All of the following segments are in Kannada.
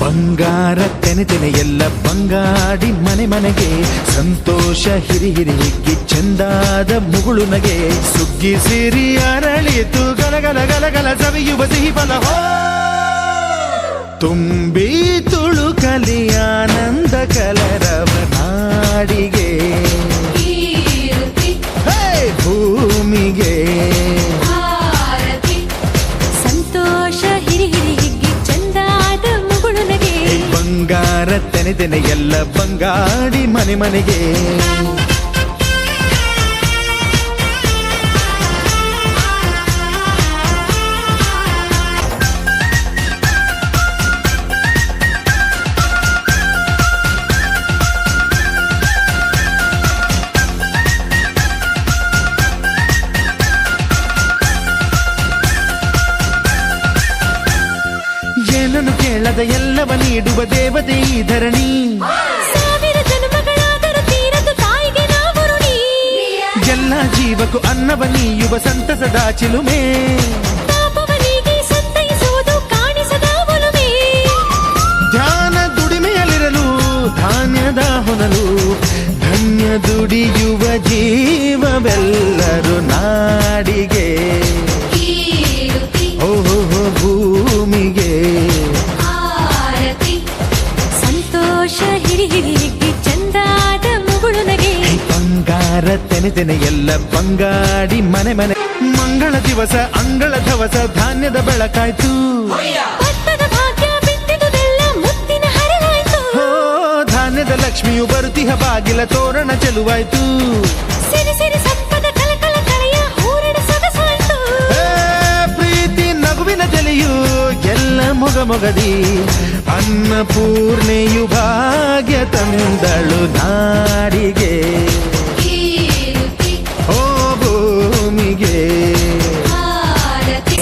ಬಂಗಾರ ತೆನೆ ಎಲ್ಲ ಬಂಗಾಡಿ ಮನೆ ಮನೆಗೆ ಸಂತೋಷ ಹಿರಿ ಹಿರಿ ಹಿಗ್ಗಿ ಚಂದಾದ ಮುಗುಳು ನಗೆ ಸುಗ್ಗಿ ಸಿರಿ ಅರಳಿತು ಗಲಗಲ ಗಲಗಲ ಸವಿಯುವ ಸಿಹಿ ಫಲ ತುಂಬಿ ತುಳುಕಲಿ ಆನಂದ ಕಲರವ ನಾಡಿಗೆ ಭೂಮಿಗೆ ಸಂತೋಷ ಹಿರಿ ಹಿರಿ ಹಿಗ್ಗಿ ಚಂದಾದ ಮುಗುಳು ನಗೆ ಬಂಗಾರ ತೆನೆ ಎಲ್ಲ ಬಂಗಾಡಿ ಮನೆ ಮನೆಗೆ ಏನನ್ನು ಕೇಳದ ಎಲ್ಲವ ನೀಡುವ ದೇವತೆ ಈ ಧರಣಿ ಸಾವಿರ ಜನ್ಮಗಳಾದರೂ ತೀರದು ತಾಯಿಗೆ ನಾವು ಋಣಿ ಎಲ್ಲ ಜೀವಕ್ಕೂ ಅನ್ನವ ನೀಯುವ ಸಂತಸದ ಚಿಲುಮೆ ಪಾಪವನಿಗೆ ಸಂತೈಸುವುದು ಕಾಣಿಸದ ಒಲುಮೆ ಧ್ಯಾನ ದುಡಿಮೆಯಲ್ಲಿರಲು ಧಾನ್ಯದ ಹೊನಲು ಧನ್ಯ ದುಡಿಯುವ ಜೀವವೆಲ್ಲರೂ ನಾಡಿಗೆ ಓಹೋ ಭೂಮಿಗೆ ಸಂತೋಷ ಹಿರಿ ಹಿರಿ ಹಿಗ್ಗಿ ಚಂದಾದ ಮುಗುಳು ನಗೆ ಬಂಗಾರ ತೆನೆ ಎಲ್ಲ ಬಂಗಾಡಿ ಮನೆ ಮನೆ ಮಂಗಳ ದಿವಸ ಅಂಗಳ ಧವಸ ಧಾನ್ಯದ ಬೆಳಕಾಯ್ತು ಭತ್ತದ ಭಾಗ್ಯ ಬಿತ್ತಿದುದೆಲ್ಲ ಮುತ್ತಿನ ಹರವಾಯ್ತು ಧಾನ್ಯದ ಲಕ್ಷ್ಮಿಯು ಬರುತಿಹ ಬಾಗಿಲ ತೋರಣ ಚೆಲುವಾಯ್ತು ಸಿರಿ ಸಿರಿ ಸಂಪದ ಕಲಕಲ ಕಳೆಯ ಹೂರಣ ಸೊಗಸಾಯ್ತು ಪ್ರೀತಿ ನಗುವಿನ ಜಲಿಯು ಎಲ್ಲ ಮೊಗಮೊಗದಿ ಅನ್ನಪೂರ್ಣೆಯು ಭಾಗ್ಯ ತಂದಳು ನಾಡಿಗೆ ಓ ಭೂಮಿಗೆ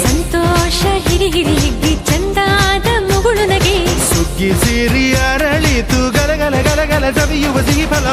ಸಂತೋಷ ಹಿರಿ ಹಿರಿ ಹಿಗ್ಗಿ ಚಂದಾದ ಮುಗುಳು ನಗೆ ಸುಗ್ಗಿ ಸಿರಿ ಅರಳಿತು ಗಲಗಲ ಗಲಗಲ ಸವಿಯುವ ಸಿಹಿ ಫಲ